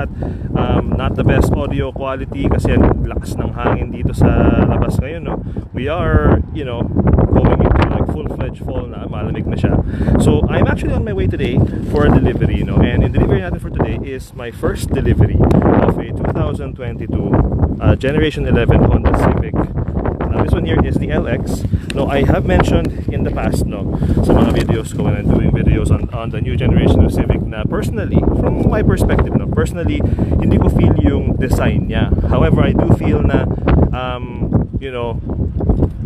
what, not the best audio quality kasi ang lakas ng hangin dito sa labas ngayon, no? We are, you know, going into like full-fledged fall na, malamig na siya. So I'm actually on my way today for a delivery, no? And in delivery natin for today is my first delivery of a 2022 Generation 11 Honda Civic. Now this one here is the LX. No, I have mentioned in the past, no, sa mga videos ko when I'm doing videos on the new generation of Civic na personally, from my perspective, no, personally, hindi ko feel yung design niya. However, I do feel na, you know,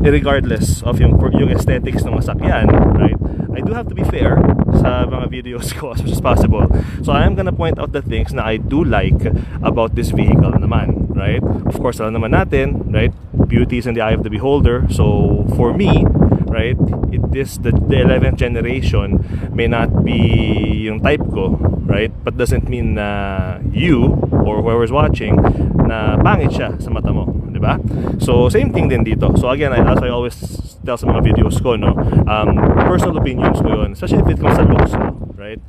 regardless of yung aesthetics ng masakyan, right, I do have to be fair sa mga videos ko as much as possible. So I am gonna point out the things na I do like about this vehicle naman, right? Of course, alam naman natin, right, beauty is in the eye of the beholder. So for me, right, the 11th generation may not be yung type ko, right, but doesn't mean na you or whoever's watching na pangit siya sa mata mo, di ba? So same thing din dito. So again, as I always tell sa mga videos ko, no, personal opinions ko yun, especially if it comes sa looks, no, right?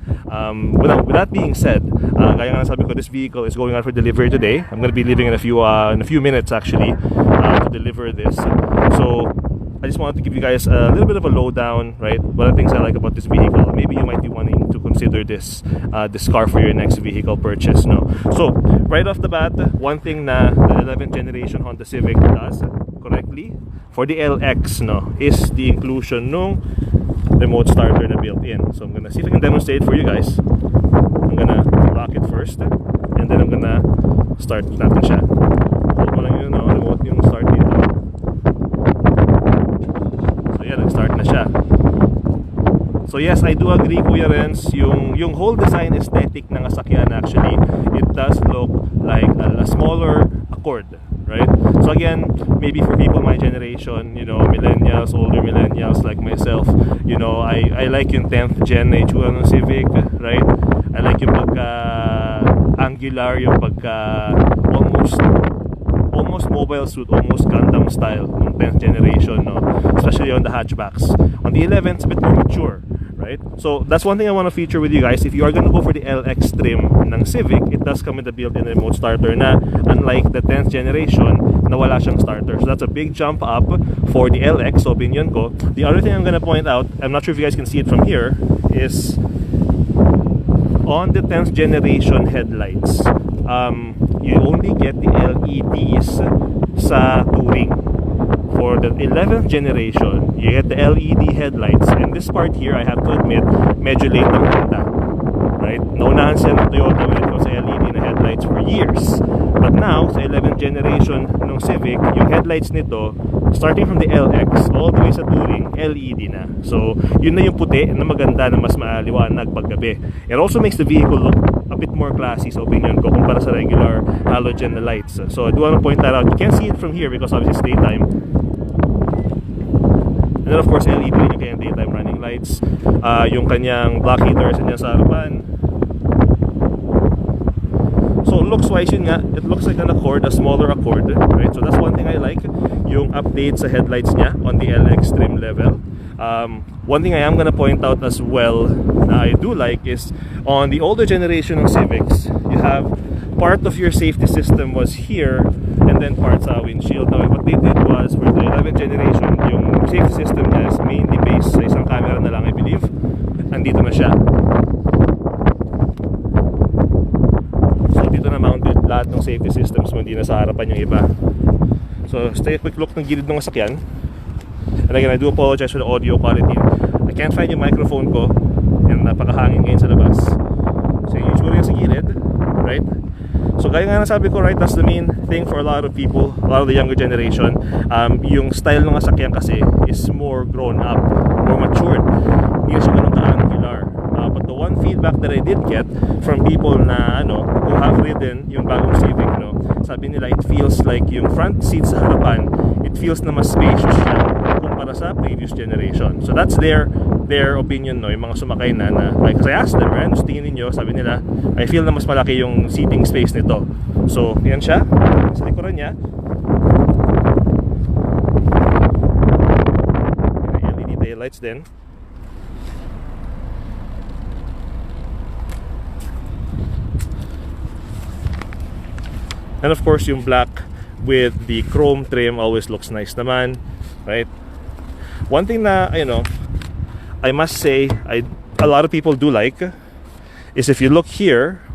With that being said, kaya nga sabi ko, this vehicle is going out for delivery today. I'm gonna be leaving in a few minutes actually to deliver this. So I just wanted to give you guys a little bit of a lowdown, right? What are the things I like about this vehicle? Maybe you might be wanting to consider this car for your next vehicle purchase, no? So right off the bat, one thing na the 11th generation Honda Civic does correctly for the LX, no, is the inclusion ng remote starter na built-in. So I'm gonna see if I can demonstrate for you guys. I'm gonna lock it first, and then I'm gonna start natin siya. Hold mo lang yun, no? Remote yung start dito. So yan, nag-start na siya. So yes, I do agree, Kuya Renz, yung whole design aesthetic ng sasakyan actually, it does look like a smaller Accord, right? So again, maybe for people my generation, you know, millennials, older millennials like myself, you know, I like yung 10th gen na itsura ng Civic, right? I like yung pagka angular, yung pagka almost mobile suit, almost Gundam style ng 10th generation, no? Especially on the hatchbacks. On the 11th, it's a bit more mature, right? So that's one thing I want to feature with you guys. If you are gonna go for the LX trim ng Civic, it does come with the built-in remote starter na unlike the 10th generation na wala siyang starter. So that's a big jump up for the LX, so opinion ko. The other thing I'm gonna point out, I'm not sure if you guys can see it from here, is on the 10th generation headlights, you only get the LEDs sa touring. For the 11th generation, you get the LED headlights, and this part here, I have to admit, medyo late ng Honda, right? Naunahan siya ng Toyota when it comes to LED na headlights for years. But now, sa 11th generation ng Civic, yung headlights nito, starting from the LX all the way sa touring, LED na. So yun na yung puti na maganda, na mas maliwanag paggabi. It also makes the vehicle look a bit more classy sa opinion ko kumpara sa regular halogen na lights. So I do want to point that out. You can't see it from here because obviously it's daytime. And then of course LED yung kanyang daytime running lights, yung kanyang block heaters niya sa harapan. So looks wise yun nga, it looks like an Accord, a smaller Accord, right? So that's one thing I like, yung update sa headlights niya on the LX trim level. One thing I am gonna point out as well na I do like is on the older generation of Civics, you have part of your safety system was here and then part sa windshield. Now what they did was for the 11th generation, yung safety system niya is mainly based sa isang camera na lang, I believe. Andito na siya. So dito na mounted lahat ng safety systems mo, hindi na sa harapan yung iba. So stay a quick look ng gilid ng sasakyan. And again, I do apologize for the audio quality. I can't find yung microphone ko, and napakahangin ngayon sa labas. So yung itsura sa gilid, right? So gaya nga nasabi ko, right, that's the main thing for a lot of people, a lot of the younger generation. Yung style ng sasakyan kasi is more grown up, more matured. Hindi siya ganun ka-angular. But the one feedback that I did get from people na who have ridden yung bagong Civic, sabi nila it feels like yung front seat sa harapan, it feels na mas spacious siya kumpara sa previous generation. So that's their opinion, yung mga sumakay na because I asked them, ano sa tingin ninyo? Sabi nila, I feel na mas malaki yung seating space nito. So yan siya, sa likuran niya LED taillights din. And of course, yung black with the chrome trim always looks nice naman, right? One thing na, I must say, a lot of people do like is if you look here,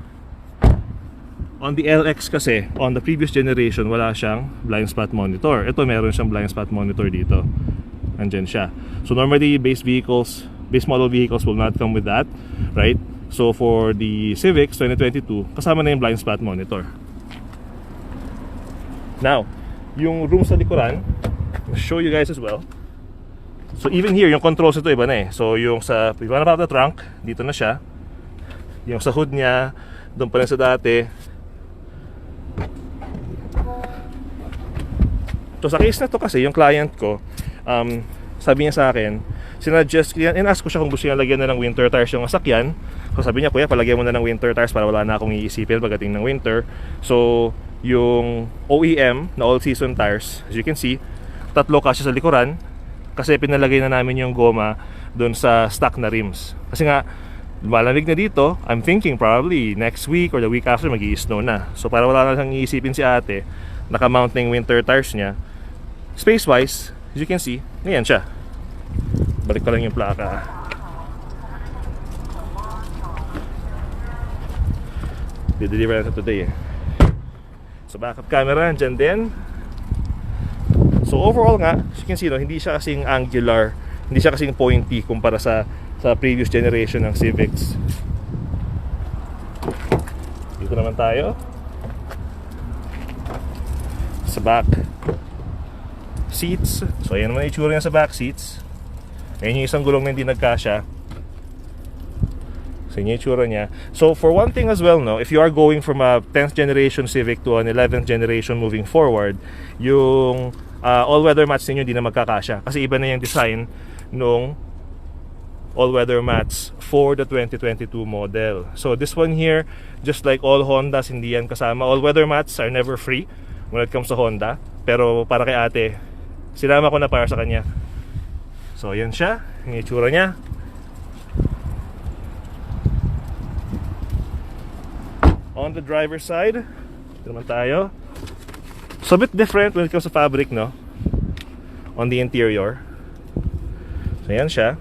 on the LX kasi, on the previous generation, wala siyang blind spot monitor. Ito, meron siyang blind spot monitor dito. Andyan siya. So normally, base model vehicles will not come with that, right? So for the Civic 2022, kasama na yung blind spot monitor. Now, yung room sa likuran, I'll show you guys as well. So even here, yung controls ito iba na eh. So yung sa, if you wanna pop the trunk, dito na siya. Yung sa hood niya, doon pa rin sa dati. So sa case na to kasi, yung client ko, sabi niya sa akin, in-ask ko siya kung gusto niya lagyan na ng winter tires yung sasakyan. So sabi niya, kuya, palagyan mo na ng winter tires para wala na akong iisipin pagdating ng winter. So yung OEM na all-season tires, as you can see, 3 kasi sa likuran, kasi pinalagay na namin yung goma doon sa stock na rims. Kasi nga, malamig na dito, I'm thinking probably next week or the week after mag-i-snow na. So para wala na siyang iisipin si ate, naka-mount na yung winter tires niya. Space-wise, as you can see, ngayon siya. Balik ko lang yung plaka. Di-deliver natin today eh. So backup camera, dyan din. So overall nga, as you can see, hindi siya kasing angular, hindi siya kasing pointy kumpara sa previous generation ng Civics. Dito naman tayo sa back seats. So ayan naman yung itsura niya sa back seats. Ayan yung isang gulong na hindi nagkasya. So yun yung itsura niya. So for one thing as well, if you are going from a 10th generation Civic to an 11th generation moving forward, yung all-weather mats ninyo hindi na magkakasya. Kasi iba na yung design nung all-weather mats for the 2022 model. So this one here, just like all Hondas, hindi yan kasama. All-weather mats are never free when it comes to Honda. Pero para kay ate, sinama ko na para sa kanya. So yan siya, yung itsura niya. On the driver's side, ito naman tayo. So a bit different when it comes to fabric, on the interior. So yan siya.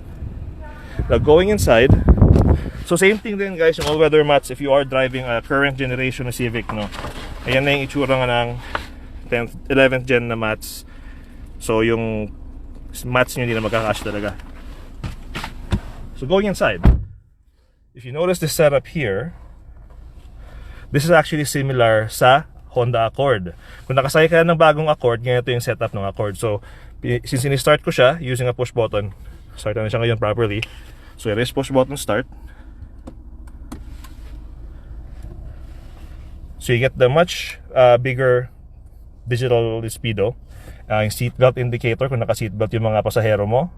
Now going inside, so same thing din guys, yung all-weather mats if you are driving a current generation na Civic, Ayan na yung itsura nga ng 10th, 11th gen na mats. So yung mats nyo hindi na magkakasya talaga. So going inside, if you notice this setup here, this is actually similar sa Honda Accord. Kung nakasakay ka ng bagong Accord, ganito yung setup ng Accord. So since in-start ko siya using a push button, start na siya ngayon properly. So here is push button start. So you get the much bigger digital speedo. Yung seatbelt indicator kung naka-seatbelt yung mga pasahero mo.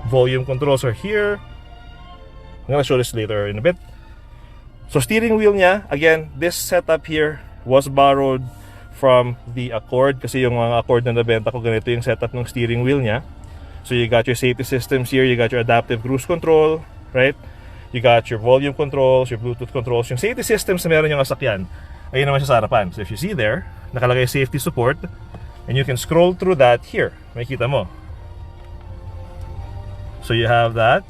Volume controls are here. I'm gonna show this later in a bit. So steering wheel niya, again, this setup here was borrowed from the Accord kasi yung mga Accord na nabenta ko, ganito yung setup ng steering wheel niya. So you got your safety systems here, you got your adaptive cruise control, right? You got your volume controls, your Bluetooth controls, yung safety systems na meron yung sasakyan. Ayun naman siya sa harapan. So if you see there, nakalagay safety support, and you can scroll through that here. Makikita mo. So you have that.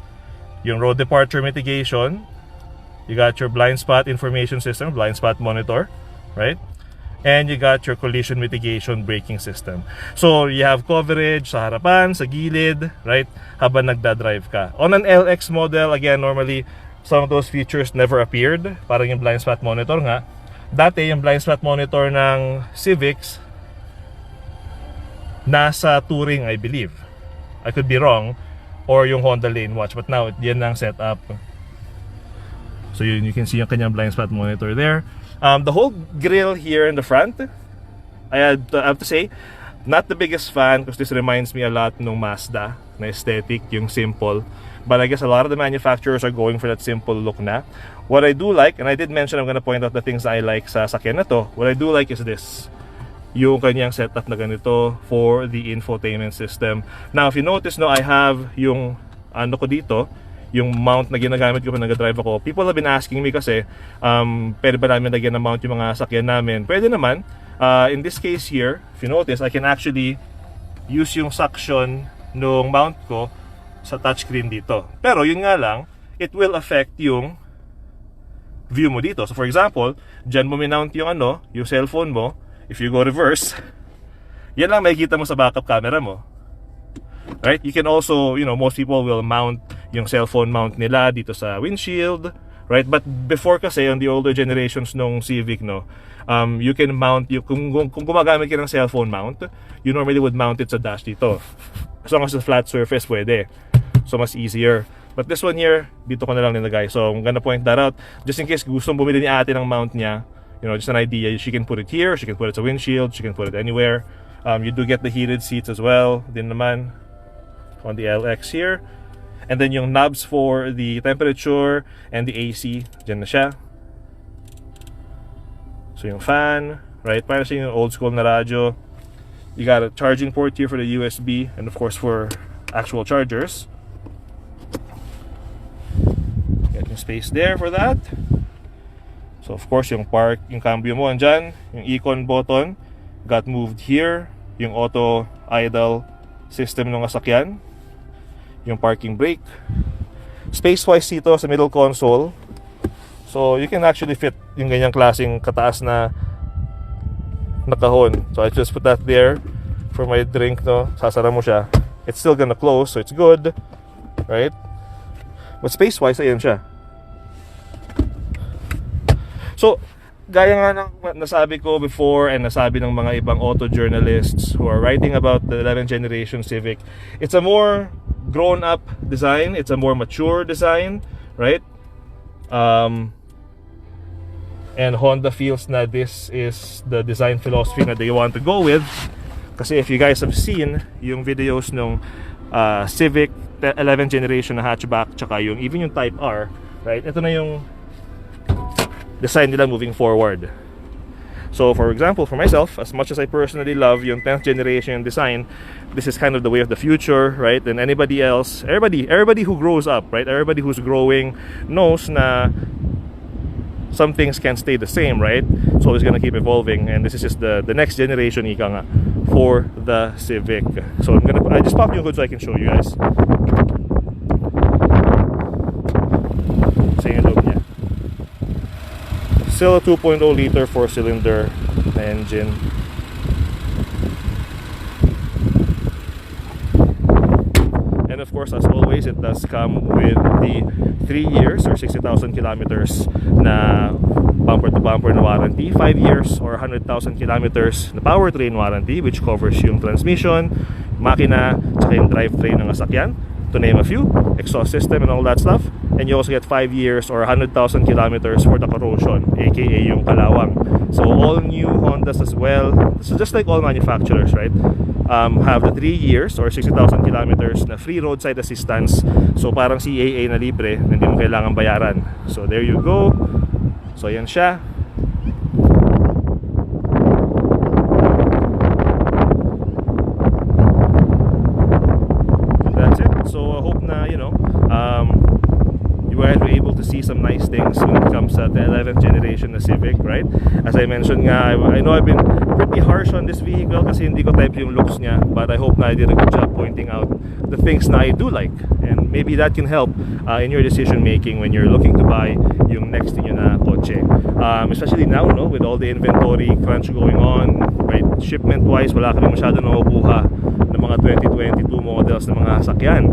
Yung road departure mitigation. You got your blind spot information system, blind spot monitor, right? And you got your collision mitigation braking system. So you have coverage sa harapan, sa gilid, right? Habang nagdadrive ka. On an LX model, again, normally, some of those features never appeared. Parang yung blind spot monitor nga. Dati, yung blind spot monitor ng Civics, nasa Touring, I believe. I could be wrong. Or yung Honda Lane Watch. But now, yan ang setup. So you can see yung kanyang blind spot monitor there. The whole grille here in the front, I have to say, not the biggest fan because this reminds me a lot ng Mazda na aesthetic, yung simple. But I guess a lot of the manufacturers are going for that simple look na. What I do like, and I did mention I'm gonna point out the things I like sa sakyan na to. What I do like is this. Yung kanyang setup na ganito for the infotainment system. Now, if you notice, I have yung ano ko dito, yung mount na ginagamit ko pag nag-drive ako. People have been asking me kasi, pwede ba namin lagyan ng mount yung mga sakyan namin? Pwede naman. In this case here, if you notice, I can actually use yung suction nung mount ko sa touchscreen dito. Pero yun nga lang, it will affect yung view mo dito. So for example, dyan mo minount yung yung cellphone mo. If you go reverse, yan lang makikita mo sa backup camera mo. Right? You can also, most people will mount yung cellphone mount nila dito sa windshield, right? But before kasi, on the older generations nung Civic, you can mount, kung gumagamit ka ng cellphone mount, you normally would mount it sa dash dito. As long as it's a flat surface, pwede. So, mas easier. But this one here, dito ko na lang nilagay. So, I'm gonna point that out. Just in case gustong bumili ni ate ng mount niya, just an idea, she can put it here, she can put it sa windshield, she can put it anywhere. You do get the heated seats as well, din naman, on the LX here. And then yung knobs for the temperature and the AC, dyan na siya. So yung fan, right? Para sa yung old school na radyo. You got a charging port here for the USB and of course for actual chargers. Get yung space there for that. So of course yung park, yung cambio mo andyan. Yung icon button got moved here. Yung auto idle system ng sasakyan. Yung parking brake. Space-wise dito sa middle console. So, you can actually fit yung ganyang klaseng kataas na nakahon. So, I just put that there for my drink, Sasara mo siya. It's still gonna close, so it's good. Right? But space-wise, ayan siya. So, gaya nga ng nasabi ko before and nasabi ng mga ibang auto journalists who are writing about the 11th generation Civic, it's a more grown-up design, it's a more mature design, right? And Honda feels na this is the design philosophy that they want to go with. Kasi if you guys have seen yung videos nung Civic 11th generation na hatchback, tsaka even yung Type R, right? Ito na yung design nila moving forward. So for example, for myself, as much as I personally love yung 10th generation design, this is kind of the way of the future, right? And anybody else, everybody who grows up, right? Everybody who's growing knows na some things can't stay the same, right? It's always gonna keep evolving, and this is just the next generation ika nga for the Civic. So I just pop yung hood so I can show you guys. So yung look niya. Still a 2.0 liter 4-cylinder engine. And of course, as always, it does come with the 3 years or 60,000 kilometers na bumper-to-bumper na warranty, 5 years or 100,000 kilometers na powertrain warranty, which covers yung transmission, makina, tsaka yung drivetrain ng sasakyan, to name a few, exhaust system and all that stuff. And you also get 5 years or 100,000 kilometers for the corrosion, aka yung kalawang. So all new Hondas as well, so just like all manufacturers, right, have the 3 years or 60,000 kilometers na free roadside assistance. So parang CAA na libre, hindi mo kailangan bayaran. So there you go. So yan siya. And that's it. So I hope na, you guys were able to see some nice things when it comes to the 11th generation na Civic, right? As I mentioned nga, I know I've been pretty harsh on this vehicle kasi hindi ko type yung looks niya, but I hope na I did a good job pointing out the things na I do like, and maybe that can help in your decision making when you're looking to buy yung next inyo na kotse. Especially now, with all the inventory crunch going on, right? Shipment wise, wala kami masyado nakukuha ng mga 2022 models ng mga sakyan.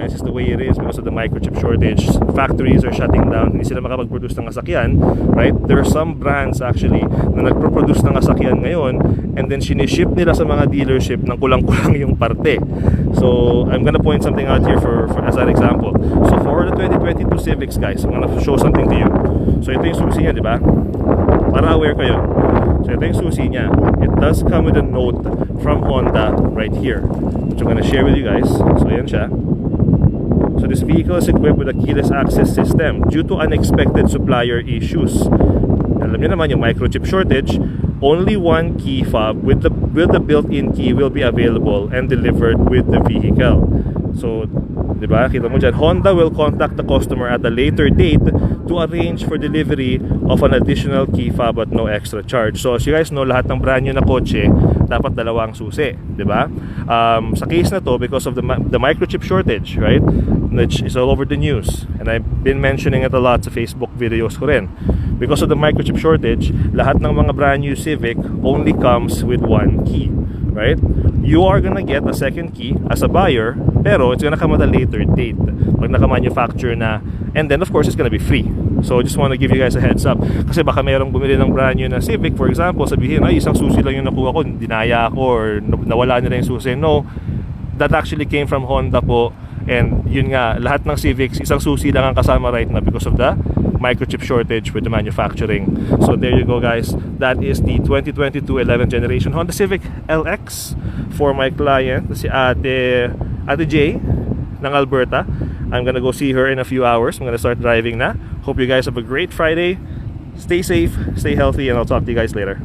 It's just the way it is because of the microchip shortage. Factories are shutting down, hindi sila makapag-produce ng sasakyan, right? There are some brands actually na nagpo-produce ng sasakyan ngayon, and then siniship nila sa mga dealership ng kulang-kulang yung parte. So I'm gonna point something out here for as an example. So for the 2022 Civics, guys, I'm gonna show something to you. So ito yung susi niya, di ba? Para aware kayo. So ito yung susi niya. It does come with a note from Honda right here, which I'm gonna share with you guys. So yan siya. So this vehicle is equipped with a keyless access system due to unexpected supplier issues. Alam niyo naman yung microchip shortage, only one key fob with the built-in key will be available and delivered with the vehicle. So, di ba? Kita mo dyan, Honda will contact the customer at a later date to arrange for delivery of an additional key fob at no extra charge. So, as you guys know, lahat ng brand new na kotse, dapat dalawang susi, di ba? Sa case na to, because of the microchip shortage, right? Which is all over the news. And I've been mentioning it a lot sa Facebook videos ko rin. Because of the microchip shortage, lahat ng mga brand new Civic only comes with one key, right? You are gonna get a second key as a buyer, pero it's gonna come at a later date pag naka-manufacture na, and then of course it's gonna be free. So I just want to give you guys a heads up, kasi baka merong bumili ng brand new na Civic, for example, sabihin, ay, isang susi lang yung nakuha ko, dinaya ako, or nawala nila yung susi. No, that actually came from Honda po. And yun nga, lahat ng Civics, isang susi lang ang kasama right now because of the microchip shortage with the manufacturing. So there you go, guys. That is the 2022 11th generation Honda Civic LX for my client, si Ate J ng Alberta. I'm gonna go see her in a few hours. I'm gonna start driving na. Hope you guys have a great Friday. Stay safe, stay healthy, and I'll talk to you guys later.